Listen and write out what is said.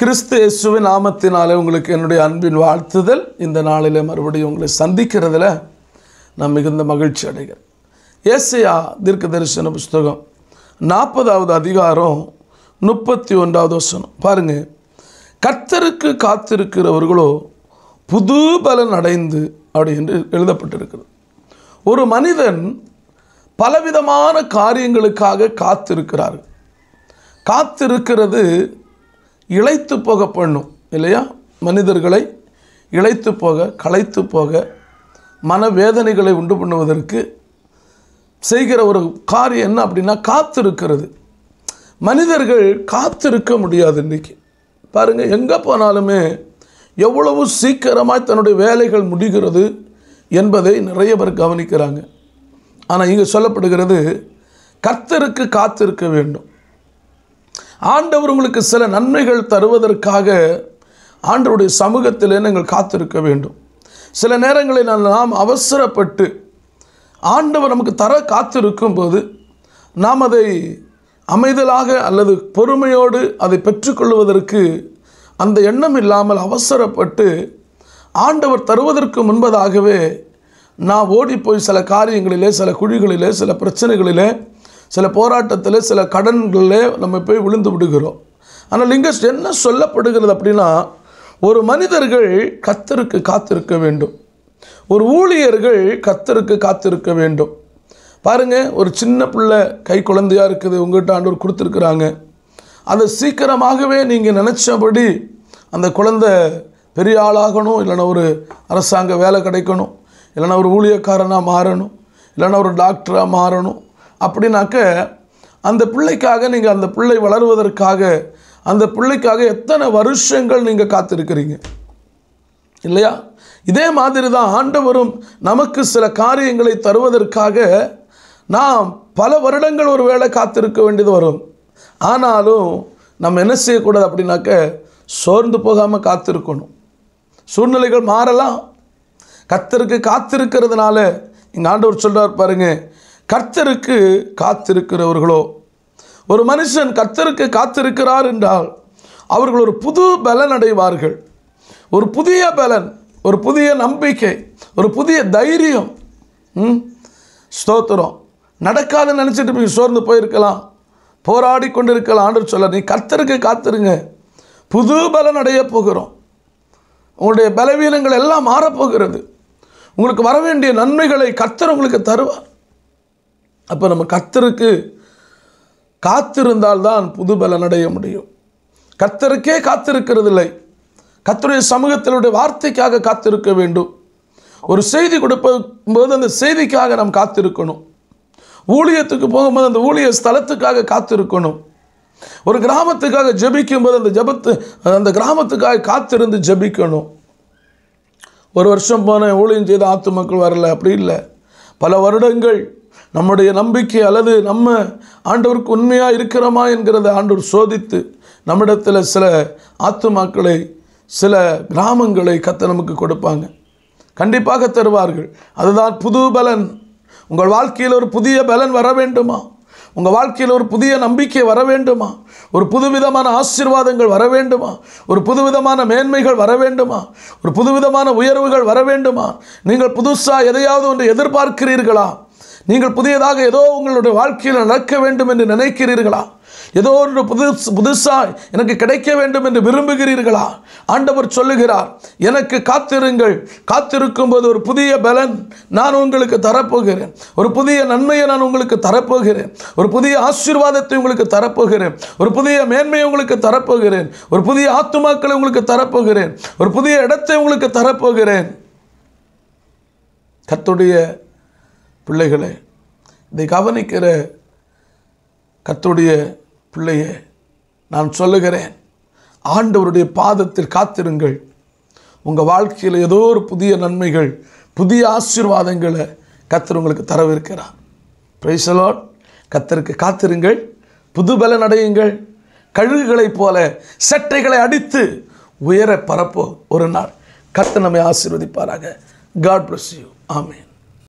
கிறிஸ்து இயேசுவின் நாமத்தினாலே உங்களுக்கு என்னுடைய அன்பின் வாழ்த்துதல். இந்த நாளில் மறுபடியும் உங்களை சந்திக்கிறதுல நான் மிகுந்த மகிழ்ச்சி அடைகிறேன். ஏசாயா தீர்க்கதரிசன புஸ்தகம் 40வது அதிகாரம் 31வது வசனம் பாருங்கள். கர்த்தருக்கு காத்திருக்கிறவர்களோ புது பலன் அடைந்து அப்படி என்று எழுதப்பட்டிருக்கிறது. ஒரு மனிதன் பலவிதமான காரியங்களுக்காக காத்திருக்கிறார். காத்திருக்கிறது இளைத்து போக பண்ணும் இல்லையா? மனிதர்களை இளைத்து போக, களைத்து போக, மனவேதனைகளை உண்டு பண்ணுவதற்கு செய்கிற ஒரு காரியம் என்ன அப்படின்னா காத்திருக்கிறது. மனிதர்கள் காத்திருக்க முடியாது. இன்றைக்கி பாருங்கள், எங்கே போனாலுமே எவ்வளவு சீக்கிரமாக தன்னுடைய வேலைகள் முடிகிறது என்பதை நிறைய பேர் கவனிக்கிறாங்க. ஆனால் இங்கே சொல்லப்படுகிறது கர்த்தருக்கு காத்திருக்க வேண்டும். ஆண்டவர் உங்களுக்கு சில நன்மைகள் தருவதற்காக ஆண்டவருடைய சமூகத்திலே நீங்கள் காத்திருக்க வேண்டும். சில நேரங்களில் நாம் அவசரப்பட்டு ஆண்டவர் நமக்கு தர காத்திருக்கும் போது நாம் அதை அமைதலாக அல்லது பொறுமையோடு அதை பெற்றுக்கொள்வதற்கு அந்த எண்ணம் இல்லாமல் அவசரப்பட்டு ஆண்டவர் தருவதற்கு முன்பதாகவே நான் ஓடிப்போய் சில காரியங்களிலே, சில குழிகளிலே, சில பிரச்சனைகளிலே, சில போராட்டத்தில், சில கடன்களிலே நம்ம போய் விழுந்து விடுகிறோம். ஆனால் இங்கே என்ன சொல்லப்படுகிறது அப்படின்னா, ஒரு மனிதர்கள் கர்த்தருக்கு காத்திருக்க வேண்டும். ஒரு ஊழியர்கள் கர்த்தருக்கு காத்திருக்க வேண்டும். பாருங்கள், ஒரு சின்ன பிள்ளை கை குழந்தையாக இருக்குது, உங்கள்கிட்ட ஆண்டவர் கொடுத்துருக்குறாங்க. அதை சீக்கிரமாகவே நீங்கள் நினச்சபடி அந்த குழந்தை பெரிய ஆளாகணும், இல்லைன்னா ஒரு அரசாங்க வேலை கிடைக்கணும், இல்லைன்னா ஒரு ஊழியக்காரனாக மாறணும், இல்லைன்னா ஒரு டாக்டராக மாறணும் அப்படின்னாக்க அந்த பிள்ளைக்காக நீங்கள் அந்த பிள்ளை வளருவதற்காக அந்த பிள்ளைக்காக எத்தனை வருஷங்கள் நீங்கள் காத்திருக்கிறீங்க இல்லையா? இதே மாதிரி தான் ஆண்டவரும் நமக்கு சில காரியங்களை தருவதற்காக நாம் பல வருடங்கள் ஒரு வேளை காத்திருக்க வேண்டியது வரும். ஆனாலும் நம்ம என்ன செய்யக்கூடாது அப்படின்னாக்க சோர்ந்து போகாமல் காத்திருக்கணும். சூழ்நிலைகள் மாறலாம். கர்த்தருக்கு காத்திருக்கிறதுனால இங்கே ஆண்டவர் சொல்கிறார் பாருங்க, கர்த்தருக்கு காத்திருக்கிறவர்களோ, ஒரு மனுஷன் கர்த்தருக்கு காத்திருக்கிறார் என்றால் அவர்கள் ஒரு புது பலன் அடைவார்கள். ஒரு புதிய பலன், ஒரு புதிய நம்பிக்கை, ஒரு புதிய தைரியம். ஸ்தோத்திரம். நடக்காதுன்னு நினச்சிட்டு போய் சோர்ந்து போயிருக்கலாம், போராடி கொண்டு இருக்கலாம். ஆண்டவர் சொல்ல, நீ கர்த்தருக்கு காத்திருங்க, புது பலன் அடைய போகிறோம். உங்களுடைய பலவீனங்கள் எல்லாம் மாறப்போகிறது. உங்களுக்கு வர வேண்டிய நன்மைகளை கர்த்தர் உங்களுக்கு தருவார். அப்போ நம்ம கர்த்தருக்கு காத்திருந்தால்தான் புது பலன் அடைய முடியும். கர்த்தருக்கே காத்திருக்கிறது இல்லை. கர்த்தருடைய சமூகத்தினுடைய வார்த்தைக்காக காத்திருக்க வேண்டும். ஒரு செய்தி கொடுக்கும்போது அந்த செய்திக்காக நாம் காத்திருக்கணும். ஊழியத்துக்கு போகும்போது அந்த ஊழிய ஸ்தலத்துக்காக காத்திருக்கணும். ஒரு கிராமத்துக்காக ஜெபிக்கும்போது அந்த கிராமத்துக்காக காத்திருந்து ஜெபிக்கணும். ஒரு வருஷம் போன ஊழியம் செய்த ஆத்துமக்கள் வரல, அப்படி இல்லை. பல வருடங்கள் நம்முடைய நம்பிக்கை அல்லது நம்ம ஆண்டவருக்கு உண்மையாக இருக்கிறோமா என்கிறத ஆண்டவர் சோதித்து நம்மிடத்தில் சில ஆத்துமாக்களை, சில கிராமங்களை கர்த்தர் நமக்கு கொடுப்பாங்க. கண்டிப்பாக தருவார்கள். அதுதான் புது பலன். உங்கள் வாழ்க்கையில் ஒரு புதிய பலன் வர வேண்டுமா? உங்கள் வாழ்க்கையில் ஒரு புதிய நம்பிக்கை வர வேண்டுமா? ஒரு புதுவிதமான ஆசீர்வாதங்கள் வர வேண்டுமா? ஒரு புதுவிதமான மேன்மைகள் வர வேண்டுமா? ஒரு புதுவிதமான உயர்வுகள் வர வேண்டுமா? நீங்கள் புதுசாக எதையாவது ஒன்று எதிர்பார்க்கிறீர்களா? நீங்கள் புதியதாக ஏதோ உங்களுடைய வாழ்க்கையில் நடக்க வேண்டும் என்று நினைக்கிறீர்களா? ஏதோ ஒன்று புதுசாக எனக்கு கிடைக்க வேண்டும் என்று விரும்புகிறீர்களா? ஆண்டவர் சொல்லுகிறார், எனக்கு காத்திருங்கள். காத்திருக்கும் போது ஒரு புதிய பலன் நான் உங்களுக்கு தரப்போகிறேன். ஒரு புதிய நன்மையை நான் உங்களுக்கு தரப்போகிறேன். ஒரு புதிய ஆசீர்வாதத்தை உங்களுக்கு தரப்போகிறேன். ஒரு புதிய மேன்மையை உங்களுக்கு தரப்போகிறேன். ஒரு புதிய ஆத்துமாக்களை உங்களுக்கு தரப்போகிறேன். ஒரு புதிய இடத்தை உங்களுக்கு தரப்போகிறேன். கர்த்தருடைய பிள்ளைகளே, இதை கவனிக்கிற கர்த்தருடைய பிள்ளையே, நான் சொல்லுகிறேன், ஆண்டவருடைய பாதத்தில் காத்திருங்கள். உங்கள் வாழ்க்கையில் ஏதோ ஒரு புதிய நன்மைகள், புதிய ஆசீர்வாதங்களை கர்த்தர் உங்களுக்கு தரவிருக்கிறார். Praise the Lord. கர்த்தருக்கு காத்திருங்கள், புது பலன் அடையுங்கள். கழுகுகளைப் போல சட்டைகளை அடித்து உயர பரப்போ ஒரு நாள் கர்த்தர் நம்மை ஆசீர்வதிப்பாராக. God bless you. ஆமென்.